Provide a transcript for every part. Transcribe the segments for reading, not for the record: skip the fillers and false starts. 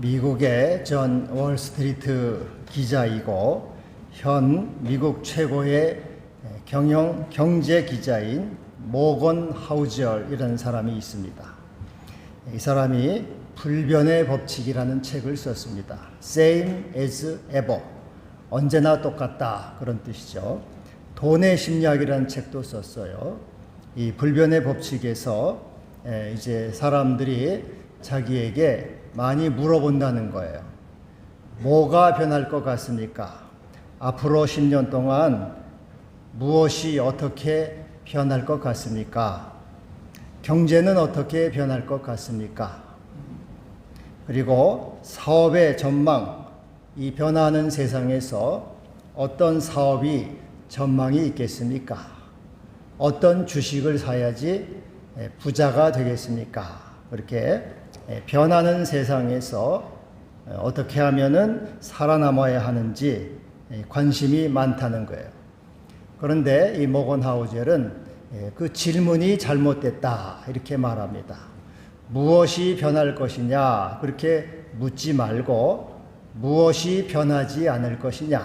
미국의 전 월스트리트 기자이고 현 미국 최고의 경제 기자인 모건 하우젤이라는 사람이 있습니다. 이 사람이 불변의 법칙이라는 책을 썼습니다. Same as ever, 언제나 똑같다, 그런 뜻이죠. 돈의 심리학이라는 책도 썼어요. 이 불변의 법칙에서 이제 사람들이 자기에게 많이 물어본다는 거예요. 뭐가 변할 것 같습니까? 앞으로 10년 동안 무엇이 어떻게 변할 것 같습니까? 경제는 어떻게 변할 것 같습니까? 그리고 사업의 전망, 이 변화하는 세상에서 어떤 사업이 전망이 있겠습니까? 어떤 주식을 사야지 부자가 되겠습니까? 그렇게 변하는 세상에서 어떻게 하면은 살아남아야 하는지 관심이 많다는 거예요. 그런데 이 모건 하우젤은 그 질문이 잘못됐다, 이렇게 말합니다. 무엇이 변할 것이냐, 그렇게 묻지 말고 무엇이 변하지 않을 것이냐,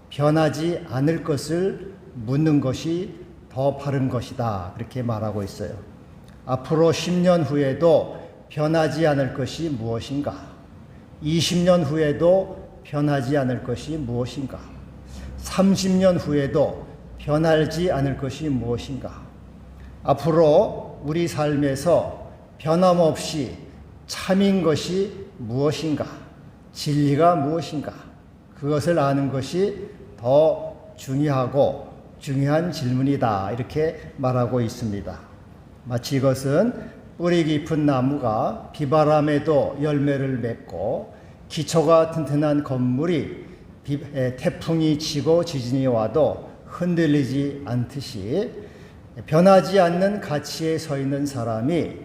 변하지 않을 것을 묻는 것이 더 바른 것이다, 그렇게 말하고 있어요. 앞으로 10년 후에도 변하지 않을 것이 무엇인가? 20년 후에도 변하지 않을 것이 무엇인가? 30년 후에도 변하지 않을 것이 무엇인가? 앞으로 우리 삶에서 변함없이 참인 것이 무엇인가? 진리가 무엇인가? 그것을 아는 것이 더 중요하고 중요한 질문이다, 이렇게 말하고 있습니다. 마치 이것은 뿌리 깊은 나무가 비바람에도 열매를 맺고 기초가 튼튼한 건물이 태풍이 치고 지진이 와도 흔들리지 않듯이 변하지 않는 가치에 서 있는 사람이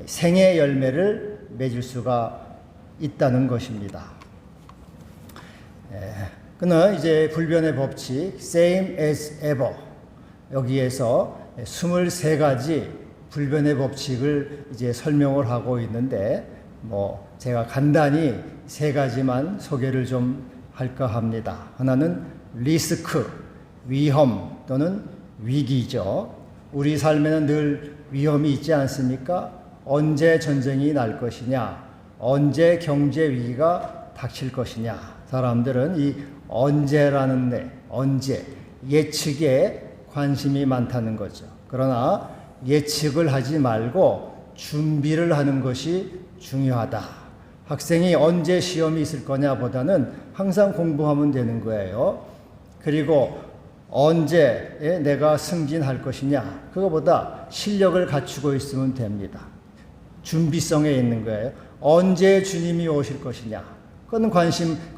생의 열매를 맺을 수가 있다는 것입니다. 그는 이제 불변의 법칙 Same as ever, 여기에서 23가지 불변의 법칙을 이제 설명을 하고 있는데 제가 간단히 3가지만 소개를 좀 할까 합니다. 하나는 리스크, 위험 또는 위기죠. 우리 삶에는 늘 위험이 있지 않습니까? 언제 전쟁이 날 것이냐, 언제 경제 위기가 닥칠 것이냐. 사람들은 이 언제라는 언제, 예측에 관심이 많다는 거죠. 그러나 예측을 하지 말고 준비를 하는 것이 중요하다. 학생이 언제 시험이 있을 거냐 보다는 항상 공부하면 되는 거예요. 그리고 언제 내가 승진할 것이냐, 그거보다 실력을 갖추고 있으면 됩니다. 준비성에 있는 거예요. 언제 주님이 오실 것이냐, 그건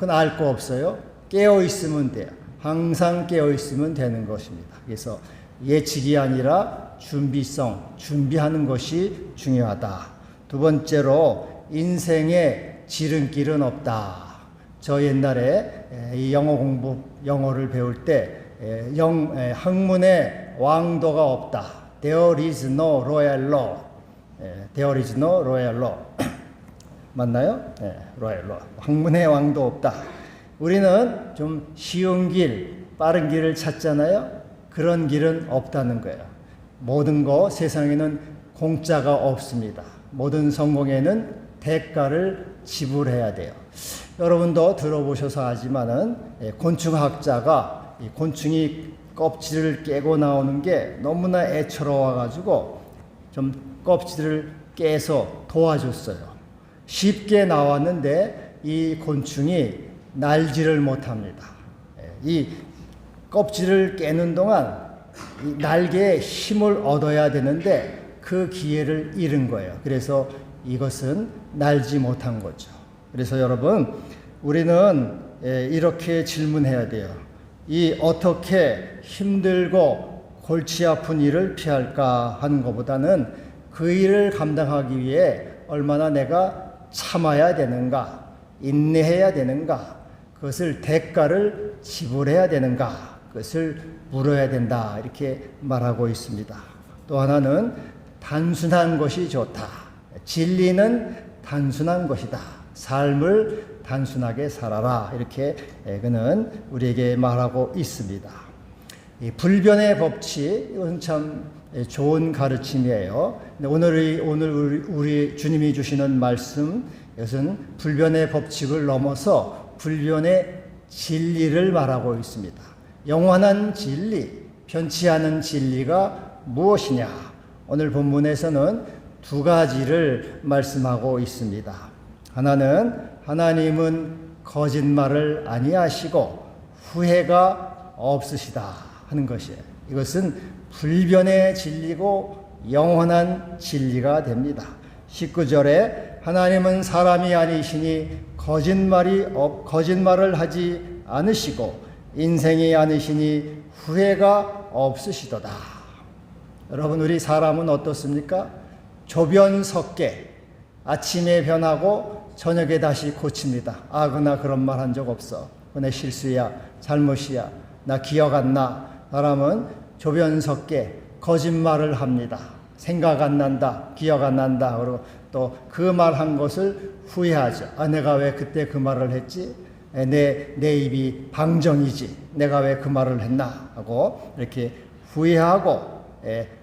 알 거 없어요. 깨어 있으면 돼요. 항상 깨어 있으면 되는 것입니다. 그래서 예측이 아니라 준비성, 준비하는 것이 중요하다. 두 번째로 인생에 지름길은 없다. 저 옛날에 이 영어를 배울 때 학문에 왕도가 없다. There is no royal law. There is no royal law. 맞나요? royal law. 학문에 왕도 없다. 우리는 좀 쉬운 길, 빠른 길을 찾잖아요. 그런 길은 없다는 거예요. 모든 거 세상에는 공짜가 없습니다. 모든 성공에는 대가를 지불해야 돼요. 여러분도 들어보셔서 알지만은 곤충학자가 이 곤충이 껍질을 깨고 나오는 게 너무나 애처로워가지고 좀 껍질을 깨서 도와줬어요. 쉽게 나왔는데 이 곤충이 날지를 못합니다. 이 껍질을 깨는 동안 이 날개에 힘을 얻어야 되는데 그 기회를 잃은 거예요. 그래서 이것은 날지 못한 거죠. 그래서 여러분, 우리는 이렇게 질문해야 돼요. 이 어떻게 힘들고 골치 아픈 일을 피할까 하는 것보다는 그 일을 감당하기 위해 얼마나 내가 참아야 되는가, 인내해야 되는가, 그것을 대가를 지불해야 되는가, 그것을 물어야 된다, 이렇게 말하고 있습니다. 또 하나는 단순한 것이 좋다. 진리는 단순한 것이다. 삶을 단순하게 살아라. 이렇게 그는 우리에게 말하고 있습니다. 이 불변의 법칙, 이건 참 좋은 가르침이에요. 오늘 우리 주님이 주시는 말씀, 이것은 불변의 법칙을 넘어서 불변의 진리를 말하고 있습니다. 영원한 진리, 변치 않은 진리가 무엇이냐? 오늘 본문에서는 두 가지를 말씀하고 있습니다. 하나는 하나님은 거짓말을 아니하시고 후회가 없으시다 하는 것이에요. 이것은 불변의 진리고 영원한 진리가 됩니다. 19절에 하나님은 사람이 아니시니 거짓말을 하지 않으시고 인생이 아니시니 후회가 없으시도다. 여러분, 우리 사람은 어떻습니까? 조변석계, 아침에 변하고 저녁에 다시 고칩니다. 나 그런 말 한 적 없어. 내 실수야, 잘못이야, 나 기억 안 나. 사람은 조변석계, 거짓말을 합니다. 생각 안 난다, 기억 안 난다. 그리고 또 그 말 한 것을 후회하죠. 내가 왜 그때 그 말을 했지? 내 입이 방정이지. 내가 왜 그 말을 했나? 하고 이렇게 후회하고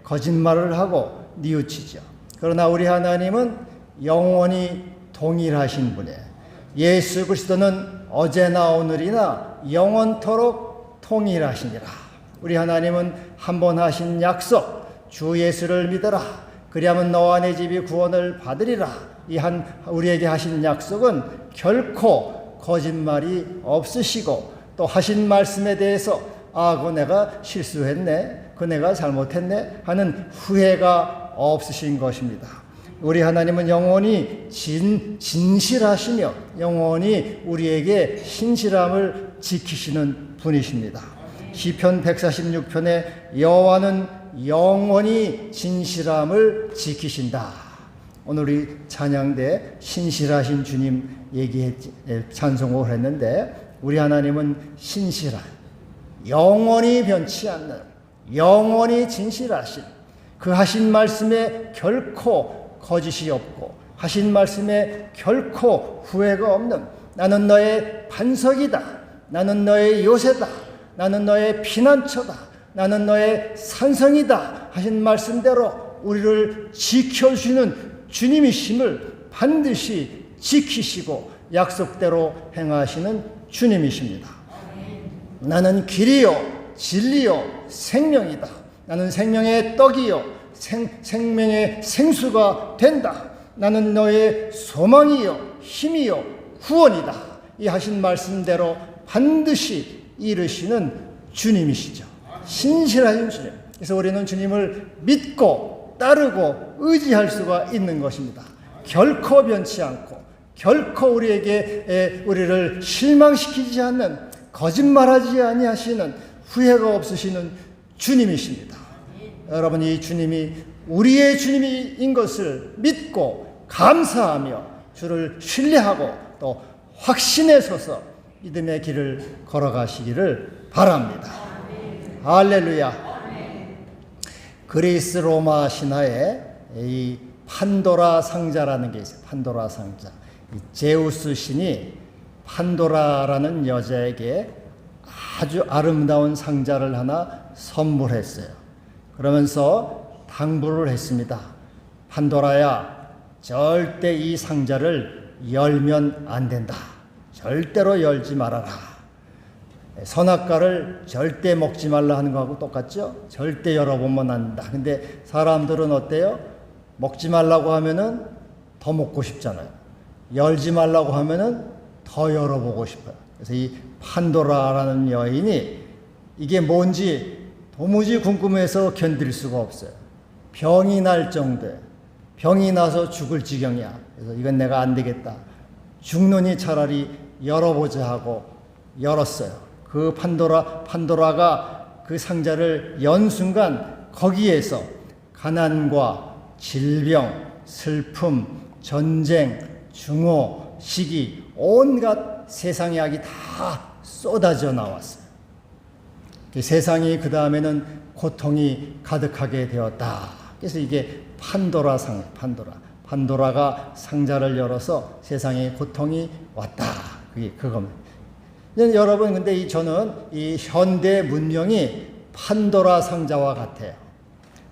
거짓말을 하고 뉘우치죠. 그러나 우리 하나님은 영원히 동일하신 분이에요. 예수 그리스도는 어제나 오늘이나 영원토록 동일하시니라. 우리 하나님은 한 번 하신 약속, 주 예수를 믿어라. 그리하면 너와 내 집이 구원을 받으리라. 우리에게 하신 약속은 결코 거짓말이 없으시고, 또 하신 말씀에 대해서 그거 내가 실수했네, 그거 내가 잘못했네 하는 후회가 없으신 것입니다. 우리 하나님은 영원히 진실하시며 영원히 우리에게 신실함을 지키시는 분이십니다. 시편 146편에 여호와는 영원히 진실함을 지키신다. 오늘 우리 찬양대 신실하신 주님 찬송을 했는데, 우리 하나님은 신실한, 영원히 변치 않는, 영원히 진실하신, 그 하신 말씀에 결코 거짓이 없고 하신 말씀에 결코 후회가 없는, 나는 너의 반석이다, 나는 너의 요새다, 나는 너의 피난처다, 나는 너의 산성이다 하신 말씀대로 우리를 지켜주시는 주님이심을 반드시 지키시고 약속대로 행하시는 주님이십니다. 나는 길이요 진리요 생명이다. 나는 생명의 떡이요 생명의 생수가 된다. 나는 너의 소망이요 힘이요 구원이다. 이 하신 말씀대로 반드시 이루시는 주님이시죠. 신실하신 주님. 그래서 우리는 주님을 믿고 따르고 의지할 수가 있는 것입니다. 결코 변치 않고 결코 우리를 실망시키지 않는, 거짓말하지 아니하시는, 후회가 없으시는 주님이십니다. 여러분, 이 주님이 우리의 주님인 것을 믿고 감사하며 주를 신뢰하고 또 확신에 서서 믿음의 길을 걸어가시기를 바랍니다. 할렐루야. 그리스 로마 신화에 이 판도라 상자라는 게 있어요. 판도라 상자. 제우스 신이 판도라라는 여자에게 아주 아름다운 상자를 하나 선물했어요. 그러면서 당부를 했습니다. 판도라야, 절대 이 상자를 열면 안 된다. 절대로 열지 말아라. 선악과를 절대 먹지 말라 하는 거하고 똑같죠? 절대 열어보면 안 된다. 근데 사람들은 어때요? 먹지 말라고 하면은 더 먹고 싶잖아요. 열지 말라고 하면은 더 열어보고 싶어요. 그래서 이 판도라라는 여인이 이게 뭔지 도무지 궁금해서 견딜 수가 없어요. 병이 날 정도에, 병이 나서 죽을 지경이야. 그래서 이건 내가 안 되겠다. 죽느니 차라리 열어보자 하고 열었어요. 그 판도라가 그 상자를 연 순간 거기에서 가난과 질병, 슬픔, 전쟁, 중호, 시기, 온갖 세상의 악이 다 쏟아져 나왔어요. 세상이 그 다음에는 고통이 가득하게 되었다. 그래서 이게 판도라. 판도라가 상자를 열어서 세상에 고통이 왔다. 그게 그겁니다. 여러분, 근데 저는 이 현대 문명이 판도라 상자와 같아요.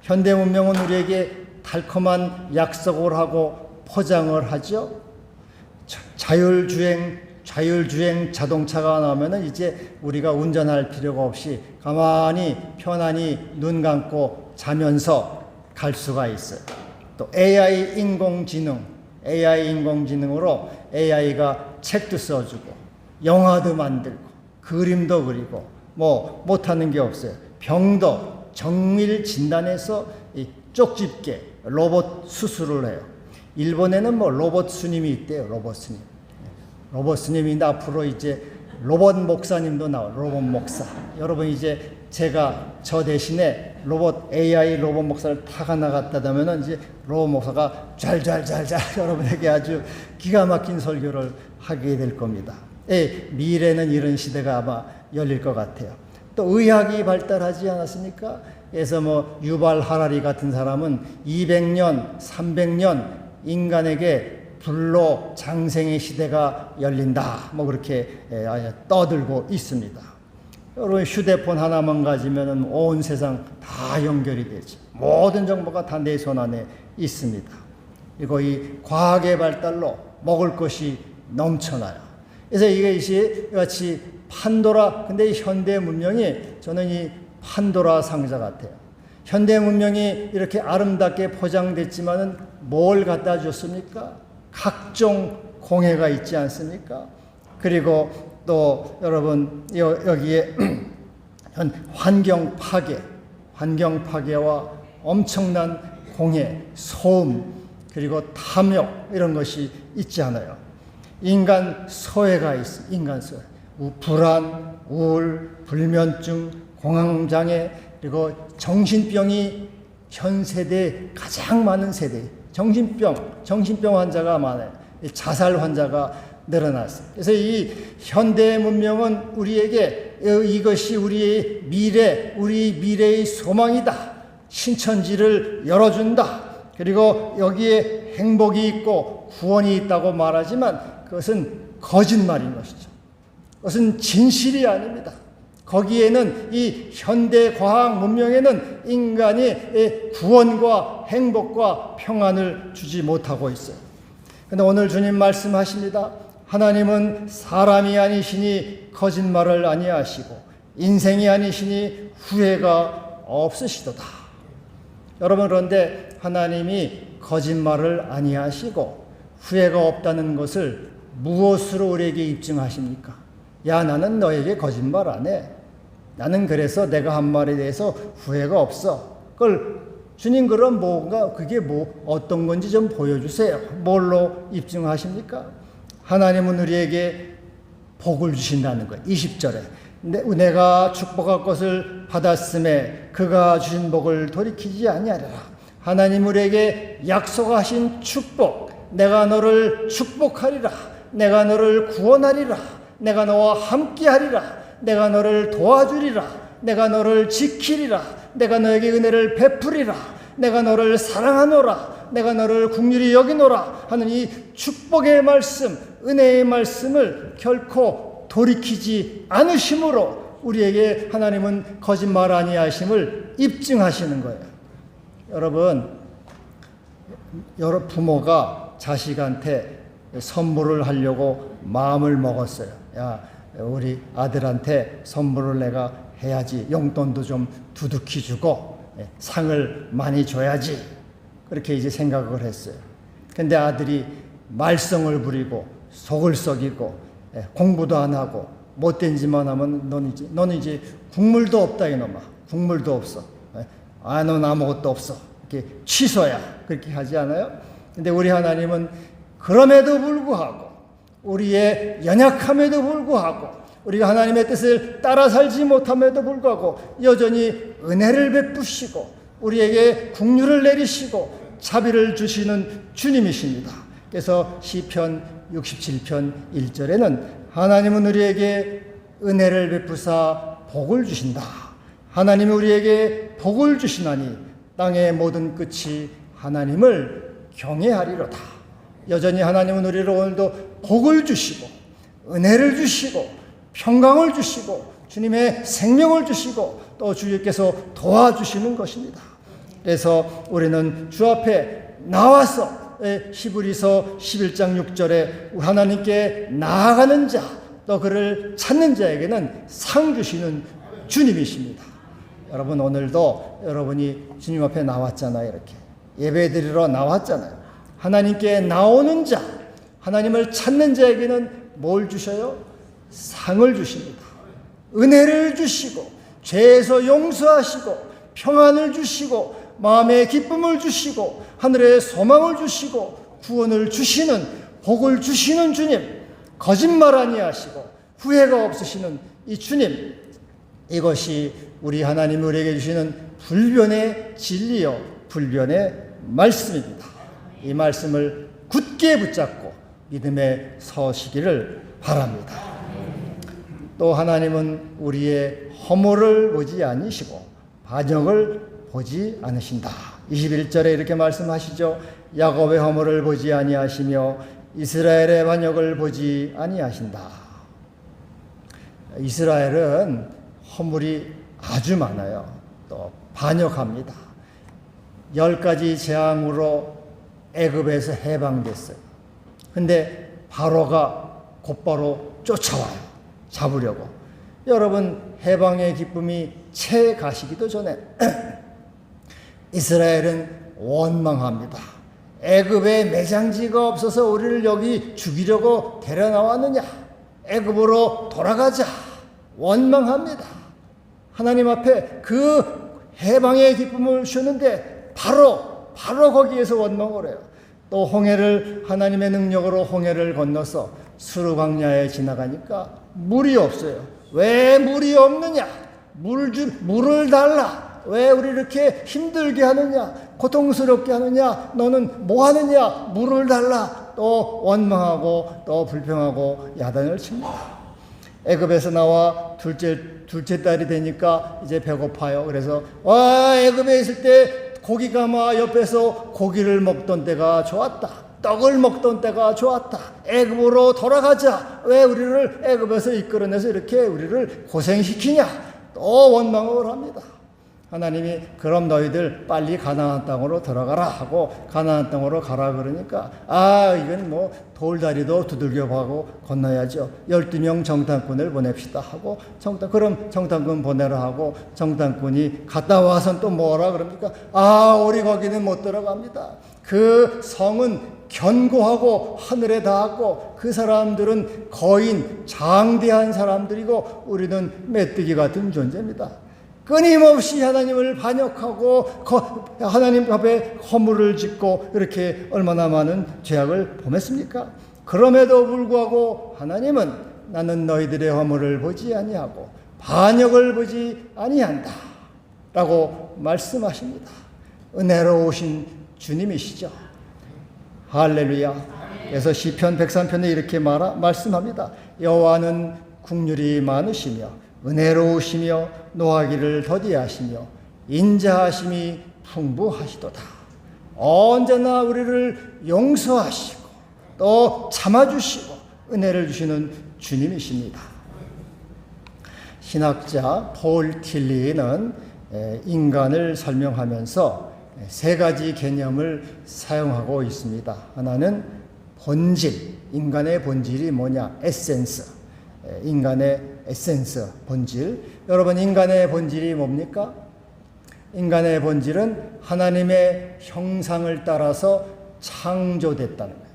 현대 문명은 우리에게 달콤한 약속을 하고 포장을 하죠. 자율주행 자동차가 나오면은 이제 우리가 운전할 필요가 없이 가만히 편안히 눈 감고 자면서 갈 수가 있어요. 또 AI 인공지능으로 AI가 책도 써주고 영화도 만들고 그림도 그리고 뭐 못하는 게 없어요. 병도 정밀 진단해서 이 쪽집게 로봇 수술을 해요. 일본에는 뭐 로봇 스님이 있대요. 로봇 스님인데 앞으로 이제 로봇 목사님도 나와요. 로봇 목사. 여러분, 이제 제가 저 대신에 AI 로봇 목사를 타가 나갔다면은 이제 로봇 목사가 잘 여러분에게 아주 기가 막힌 설교를 하게 될 겁니다. 미래는 이런 시대가 아마 열릴 것 같아요. 또 의학이 발달하지 않았습니까? 그래서 뭐 유발 하라리 같은 사람은 200년, 300년 인간에게 불로 장생의 시대가 열린다. 뭐 그렇게 떠들고 있습니다. 여러분, 휴대폰 하나만 가지면 온 세상 다 연결이 되죠. 모든 정보가 다 내 손 안에 있습니다. 그리고 이 과학의 발달로 먹을 것이 넘쳐나요. 그래서 이것이 같이 판도라, 근데 이 현대 문명이 저는 이 판도라 상자 같아요. 현대 문명이 이렇게 아름답게 포장됐지만은 뭘 갖다 줬습니까? 각종 공해가 있지 않습니까? 그리고 또 여러분 여기에 환경 파괴와 엄청난 공해, 소음, 그리고 탐욕 이런 것이 있지 않아요. 인간 소외가 있어. 인간 소외. 불안, 우울, 불면증, 공황장애, 그리고 정신병이 현 세대에 가장 많은 세대. 정신병 환자가 많아요. 자살 환자가 늘어났어요. 그래서 이 현대 문명은 우리에게 이것이 우리의 우리 미래의 소망이다. 신천지를 열어준다. 그리고 여기에 행복이 있고 구원이 있다고 말하지만 그것은 거짓말인 것이죠. 그것은 진실이 아닙니다. 거기에는 이 현대 과학 문명에는 인간이 구원과 행복과 평안을 주지 못하고 있어요. 그런데 오늘 주님 말씀하십니다. 하나님은 사람이 아니시니 거짓말을 아니하시고 인생이 아니시니 후회가 없으시도다. 여러분, 그런데 하나님이 거짓말을 아니하시고 후회가 없다는 것을 무엇으로 우리에게 입증하십니까? 야, 나는 너에게 거짓말 안 해. 나는 그래서 내가 한 말에 대해서 후회가 없어. 그걸 주님, 그럼 그게 어떤 건지 좀 보여주세요. 뭘로 입증하십니까? 하나님은 우리에게 복을 주신다는 거예요. 20절에. 내가 축복할 것을 받았음에 그가 주신 복을 돌이키지 아니하리라. 하나님 우리에게 약속하신 축복. 내가 너를 축복하리라. 내가 너를 구원하리라. 내가 너와 함께하리라. 내가 너를 도와주리라. 내가 너를 지키리라. 내가 너에게 은혜를 베푸리라. 내가 너를 사랑하노라. 내가 너를 긍휼히 여기노라 하는 이 축복의 말씀, 은혜의 말씀을 결코 돌이키지 않으심으로 우리에게 하나님은 거짓말 아니하심을 입증하시는 거예요. 여러분 부모가 자식한테 선물을 하려고 마음을 먹었어요. 야, 우리 아들한테 선물을 내가 해야지. 용돈도 좀 두둑히 주고 상을 많이 줘야지. 그렇게 이제 생각을 했어요. 근데 아들이 말썽을 부리고 속을 썩이고 공부도 안 하고 못된 짓만 하면 너는 이제 국물도 없다 이놈아. 국물도 없어. 넌 아무것도 없어. 이렇게 취소야. 그렇게 하지 않아요? 근데 우리 하나님은 그럼에도 불구하고 우리의 연약함에도 불구하고 우리가 하나님의 뜻을 따라 살지 못함에도 불구하고 여전히 은혜를 베푸시고 우리에게 긍휼을 내리시고 자비를 주시는 주님이십니다. 그래서 시편 67편 1절에는 하나님은 우리에게 은혜를 베푸사 복을 주신다. 하나님이 우리에게 복을 주시나니 땅의 모든 끝이 하나님을 경외하리로다. 여전히 하나님은 우리를 오늘도 복을 주시고 은혜를 주시고 평강을 주시고 주님의 생명을 주시고 또 주님께서 도와주시는 것입니다. 그래서 우리는 주 앞에 나와서 히브리서 11장 6절에 하나님께 나아가는 자, 또 그를 찾는 자에게는 상 주시는 주님이십니다. 여러분, 오늘도 여러분이 주님 앞에 나왔잖아요. 이렇게 예배드리러 나왔잖아요. 하나님께 나오는 자, 하나님을 찾는 자에게는 뭘 주셔요? 상을 주십니다. 은혜를 주시고 죄에서 용서하시고 평안을 주시고 마음의 기쁨을 주시고 하늘의 소망을 주시고 구원을 주시는, 복을 주시는 주님, 거짓말 아니하시고 후회가 없으시는 이 주님, 이것이 우리 하나님이 우리에게 주시는 불변의 진리요 불변의 말씀입니다. 이 말씀을 굳게 붙잡고 믿음에 서시기를 바랍니다. 또 하나님은 우리의 허물을 보지 아니시고 반역을 보지 않으신다. 21절에 이렇게 말씀하시죠. 야곱의 허물을 보지 아니하시며 이스라엘의 반역을 보지 아니하신다. 이스라엘은 허물이 아주 많아요. 또 반역합니다. 10가지 재앙으로 애굽에서 해방됐어요. 근데 바로가 곧바로 쫓아와요. 잡으려고. 여러분, 해방의 기쁨이 채 가시기도 전에 이스라엘은 원망합니다. 애굽에 매장지가 없어서 우리를 여기 죽이려고 데려 나왔느냐? 애굽으로 돌아가자. 원망합니다. 하나님 앞에 그 해방의 기쁨을 주셨는데 바로 거기에서 원망을 해요. 또 홍해를 하나님의 능력으로 홍해를 건너서 수르광야에 지나가니까 물이 없어요. 왜 물이 없느냐? 물을 달라. 왜 우리 이렇게 힘들게 하느냐? 고통스럽게 하느냐? 너는 뭐 하느냐? 물을 달라. 또 원망하고 또 불평하고 야단을 칩니다. 애굽에서 나와 둘째 딸이 되니까 이제 배고파요. 그래서 애굽에 있을 때 고기가 막 옆에서 고기를 먹던 때가 좋았다. 떡을 먹던 때가 좋았다. 애굽으로 돌아가자. 왜 우리를 애굽에서 이끌어내서 이렇게 우리를 고생시키냐? 또 원망을 합니다. 하나님이 그럼 너희들 빨리 가나안 땅으로 들어가라 하고 가나안 땅으로 가라 그러니까 이건 뭐 돌다리도 두들겨가고 건너야죠. 12명 정탐꾼을 보냅시다 하고 그럼 정탐꾼 보내라 하고 정탐꾼이 갔다 와선 또 뭐라 그럽니까? 우리 거기는 못 들어갑니다. 그 성은 견고하고 하늘에 닿았고 그 사람들은 거인 장대한 사람들이고 우리는 메뚜기 같은 존재입니다. 끊임없이 하나님을 반역하고 하나님 앞에 허물을 짓고 이렇게 얼마나 많은 죄악을 범했습니까? 그럼에도 불구하고 하나님은 나는 너희들의 허물을 보지 아니하고 반역을 보지 아니한다 라고 말씀하십니다. 은혜로우신 주님이시죠. 할렐루야. 그래서 시편 103편에 이렇게 말씀합니다. 여호와는 국률이 많으시며 은혜로우시며 노하기를 더디하시며 인자하심이 풍부하시도다. 언제나 우리를 용서하시고 또 참아주시고 은혜를 주시는 주님이십니다. 신학자 폴 틸리는 인간을 설명하면서 3가지 개념을 사용하고 있습니다. 하나는 본질, 인간의 본질이 뭐냐? 에센스. 인간의 에센스, 본질. 여러분, 인간의 본질이 뭡니까? 인간의 본질은 하나님의 형상을 따라서 창조됐다는 거예요.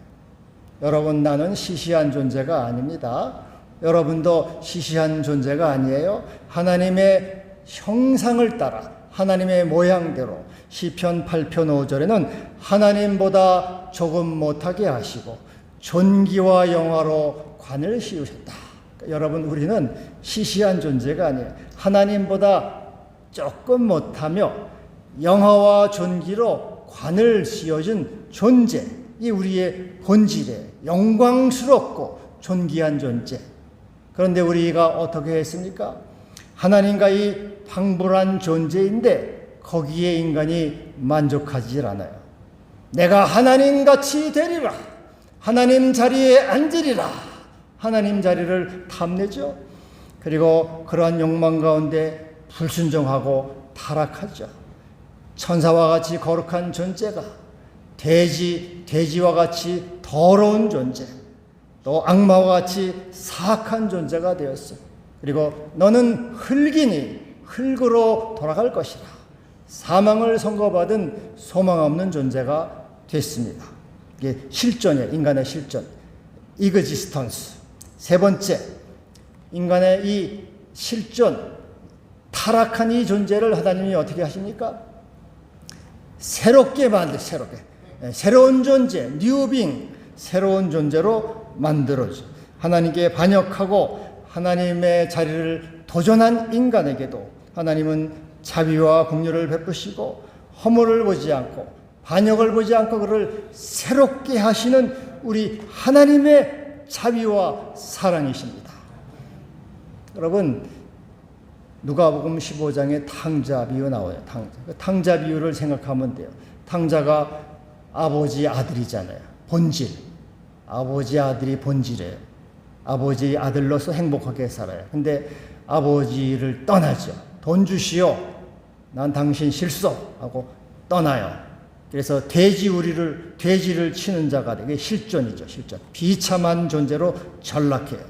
여러분, 나는 시시한 존재가 아닙니다. 여러분도 시시한 존재가 아니에요. 하나님의 형상을 따라 하나님의 모양대로 시편 8편 5절에는 하나님보다 조금 못하게 하시고 존귀와 영화로 관을 씌우셨다. 여러분, 우리는 시시한 존재가 아니에요. 하나님보다 조금 못하며 영화와 존귀로 관을 씌워준 존재, 이 우리의 본질에 영광스럽고 존귀한 존재. 그런데 우리가 어떻게 했습니까? 하나님과 이 방불한 존재인데 거기에 인간이 만족하지 않아요. 내가 하나님같이 되리라. 하나님 자리에 앉으리라. 하나님 자리를 탐내죠. 그리고 그러한 욕망 가운데 불순종하고 타락하죠. 천사와 같이 거룩한 존재가 돼지와 같이 더러운 존재, 또 악마와 같이 사악한 존재가 되었어요. 그리고 너는 흙이니 흙으로 돌아갈 것이라. 사망을 선고받은 소망 없는 존재가 됐습니다. 이게 실존이에요. 인간의 실존. 이그지스턴스. 세 번째, 인간의 이 실존, 타락한 이 존재를 하나님이 어떻게 하십니까? 새롭게 새로운 존재, 뉴빙, 새로운 존재로 만들어줘. 하나님께 반역하고 하나님의 자리를 도전한 인간에게도 하나님은 자비와 긍휼을 베푸시고 허물을 보지 않고 반역을 보지 않고 그를 새롭게 하시는 우리 하나님의 자비와 사랑이십니다. 여러분, 누가복음 15장에 탕자 비유 나와요. 탕자 비유를 생각하면 돼요. 탕자가 아버지 아들이잖아요. 본질. 아버지 아들이 본질이에요. 아버지 아들로서 행복하게 살아요. 근데 아버지를 떠나죠. 돈 주시오. 난 당신 실소 하고 떠나요. 그래서 돼지를 치는 자가 되게 실존이죠. 실존. 비참한 존재로 전락해요.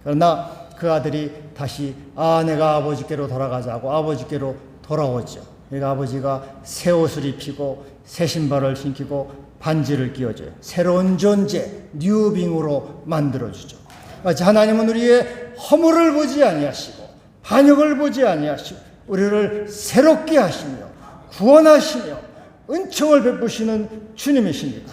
그러나 그 아들이 다시 내가 아버지께로 돌아가자고 아버지께로 돌아오죠. 그러니까 아버지가 새 옷을 입히고 새 신발을 신기고 반지를 끼워줘요. 새로운 존재, 뉴빙으로 만들어주죠. 하나님은 우리의 허물을 보지 아니하시고 반역을 보지 아니하시고 우리를 새롭게 하시며 구원하시며 은총을 베푸시는 주님이십니다.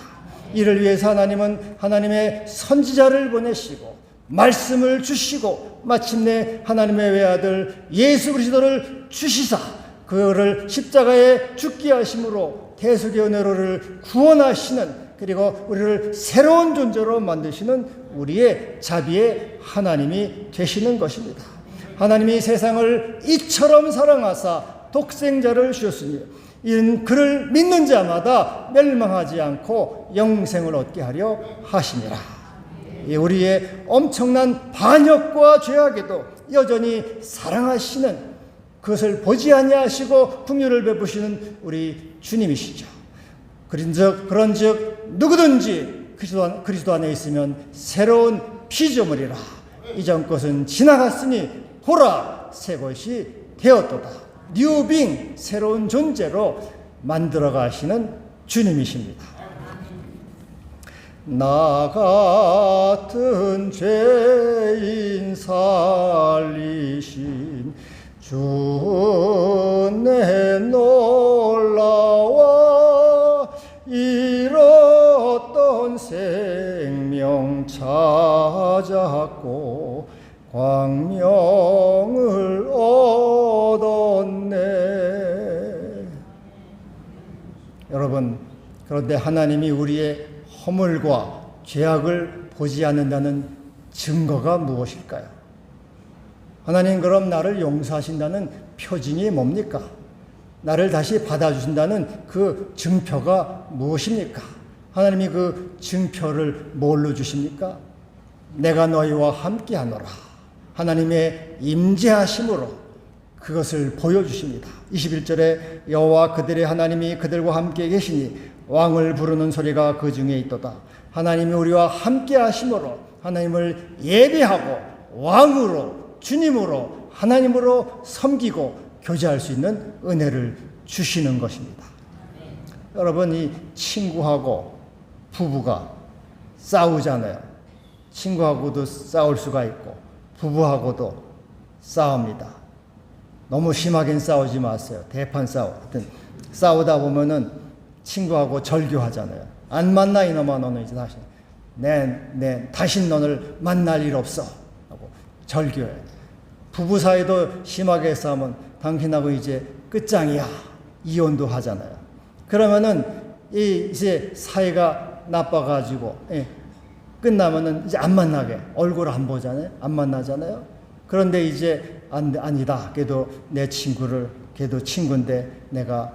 이를 위해서 하나님은 하나님의 선지자를 보내시고 말씀을 주시고 마침내 하나님의 외아들 예수 그리스도를 주시사 그를 십자가에 죽게 하심으로 대속의 은혜로를 구원하시는, 그리고 우리를 새로운 존재로 만드시는 우리의 자비의 하나님이 되시는 것입니다. 하나님이 세상을 이처럼 사랑하사 독생자를 주셨으니 이는 그를 믿는 자마다 멸망하지 않고 영생을 얻게 하려 하심이라. 우리의 엄청난 반역과 죄악에도 여전히 사랑하시는, 그것을 보지 아니하시고 긍휼을 베푸시는 우리 주님이시죠. 그런즉 누구든지 그리스도 안에 있으면 새로운 피조물이라. 이전 것은 지나갔으니 보라 새 것이 되었도다. 뉴빙, 새로운 존재로 만들어 가시는 주님이십니다. 나 같은 죄인 살리신 주 내 놀라와 잃었던 생명 찾았고 광명을 얻었네. 여러분, 그런데 하나님이 우리의 허물과 죄악을 보지 않는다는 증거가 무엇일까요? 하나님 그럼 나를 용서하신다는 표징이 뭡니까? 나를 다시 받아주신다는 그 증표가 무엇입니까? 하나님이 그 증표를 뭘로 주십니까? 내가 너희와 함께하노라. 하나님의 임재하심으로 그것을 보여주십니다. 21절에 여호와 그들의 하나님이 그들과 함께 계시니 왕을 부르는 소리가 그 중에 있도다. 하나님이 우리와 함께 하심으로 하나님을 예배하고 왕으로, 주님으로, 하나님으로 섬기고 교제할 수 있는 은혜를 주시는 것입니다. 여러분, 이 친구하고 부부가 싸우잖아요. 친구하고도 싸울 수가 있고 부부하고도 싸웁니다. 너무 심하게 싸우지 마세요. 대판 하여튼 싸우다 보면은 친구하고 절교하잖아요. 안 만나 이놈아, 너는 이제 다시 너를 만날 일 없어 하고 절교해. 부부 사이도 심하게 싸우면 당신하고 이제 끝장이야, 이혼도 하잖아요. 그러면은 이제 사이가 나빠가지고 끝나면은 이제 안 만나게, 얼굴 안 보잖아요. 안 만나잖아요. 그런데 이제 아니다. 그래도 내 친구를, 걔도 친구인데 내가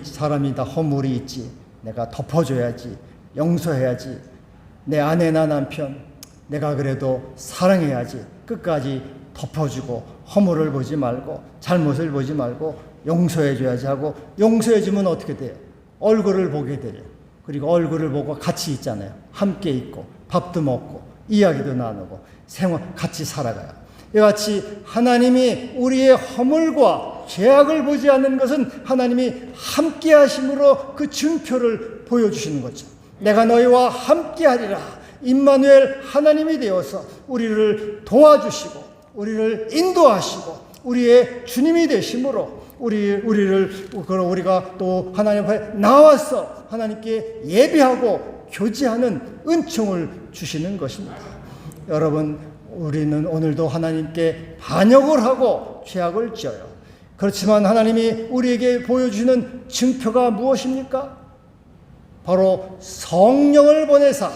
사람이다, 허물이 있지. 내가 덮어줘야지, 용서해야지. 내 아내나 남편 내가 그래도 사랑해야지. 끝까지 덮어주고 허물을 보지 말고 잘못을 보지 말고 용서해줘야지 하고, 용서해주면 어떻게 돼요? 얼굴을 보게 돼요. 그리고 얼굴을 보고 같이 있잖아요. 함께 있고 밥도 먹고 이야기도 나누고 생활 같이 살아가요. 이같이 하나님이 우리의 허물과 죄악을 보지 않는 것은 하나님이 함께 하심으로 그 증표를 보여주시는 거죠. 내가 너희와 함께 하리라. 임마누엘 하나님이 되어서 우리를 도와주시고 우리를 인도하시고 우리의 주님이 되심으로 우리가 또 하나님 앞에 나와서 하나님께 예배하고 교제하는 은총을 주시는 것입니다. 여러분, 우리는 오늘도 하나님께 반역을 하고 죄악을 지어요. 그렇지만 하나님이 우리에게 보여주시는 증표가 무엇입니까? 바로 성령을 보내사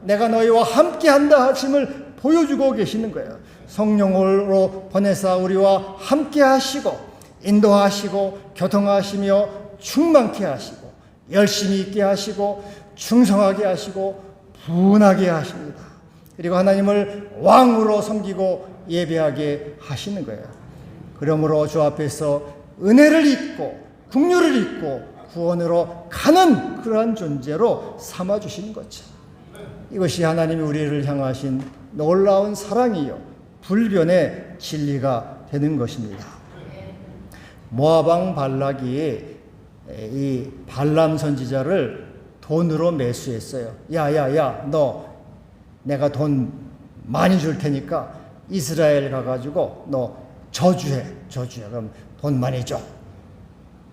내가 너희와 함께한다 하심을 보여주고 계시는 거예요. 성령으로 보내사 우리와 함께 하시고 인도하시고 교통하시며 충만케 하시고 열심히 있게 하시고 충성하게 하시고 분하게 하십니다. 그리고 하나님을 왕으로 섬기고 예배하게 하시는 거예요. 그러므로 주 앞에서 은혜를 입고 긍휼을 입고 구원으로 가는 그러한 존재로 삼아주시는 거죠. 이것이 하나님이 우리를 향하신 놀라운 사랑이요 불변의 진리가 되는 것입니다. 모압 왕 발락이 이 발람 선지자를 돈으로 매수했어요. 야야야, 너 내가 돈 많이 줄 테니까 이스라엘 가가지고 너 저주해. 그럼 돈 많이 줘.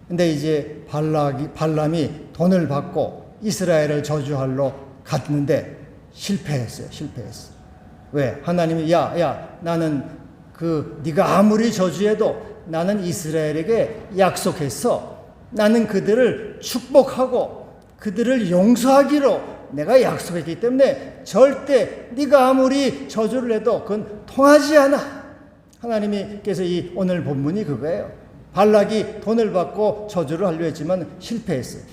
근데 이제 발람이 돈을 받고 이스라엘을 저주하러 갔는데 실패했어요. 왜? 하나님이 나는 네가 아무리 저주해도 나는 이스라엘에게 약속했어. 나는 그들을 축복하고 그들을 용서하기로 내가 약속했기 때문에 절대 네가 아무리 저주를 해도 그건 통하지 않아. 하나님께서 이 오늘 본문이 그거예요. 발락이 돈을 받고 저주를 하려 했지만 실패했어요.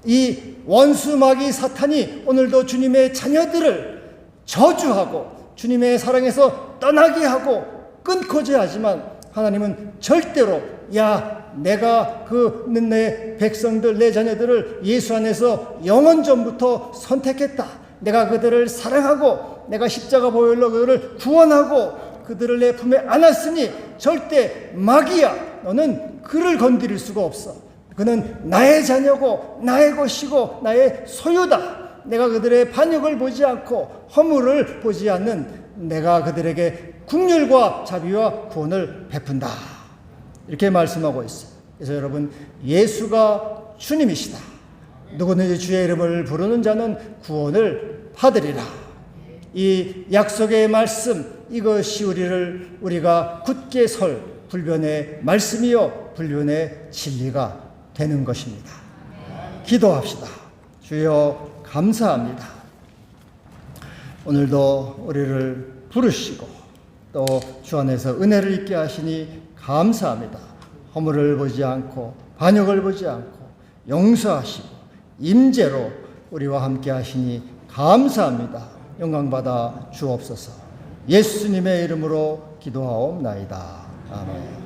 이 원수 마귀 사탄이 오늘도 주님의 자녀들을 저주하고 주님의 사랑에서 떠나게 하고 끊고자 하지만 하나님은 절대로 내가 내 백성들 내 자녀들을 예수 안에서 영원 전부터 선택했다. 내가 그들을 사랑하고 내가 십자가 보혈로 그들을 구원하고 그들을 내 품에 안았으니 절대 마귀야 너는 그를 건드릴 수가 없어. 그는 나의 자녀고 나의 것이고 나의 소유다. 내가 그들의 반역을 보지 않고 허물을 보지 않는 내가 그들에게 긍휼과 자비와 구원을 베푼다. 이렇게 말씀하고 있어요. 그래서 여러분, 예수가 주님이시다. 누구든지 주의 이름을 부르는 자는 구원을 받으리라. 이 약속의 말씀, 이것이 우리가 굳게 설 불변의 말씀이요 불변의 진리가 되는 것입니다. 기도합시다. 주여 감사합니다. 오늘도 우리를 부르시고 또 주 안에서 은혜를 있게 하시니 감사합니다. 허물을 보지 않고 반역을 보지 않고 용서하시고 임재로 우리와 함께 하시니 감사합니다. 영광받아 주옵소서. 예수님의 이름으로 기도하옵나이다. 아멘.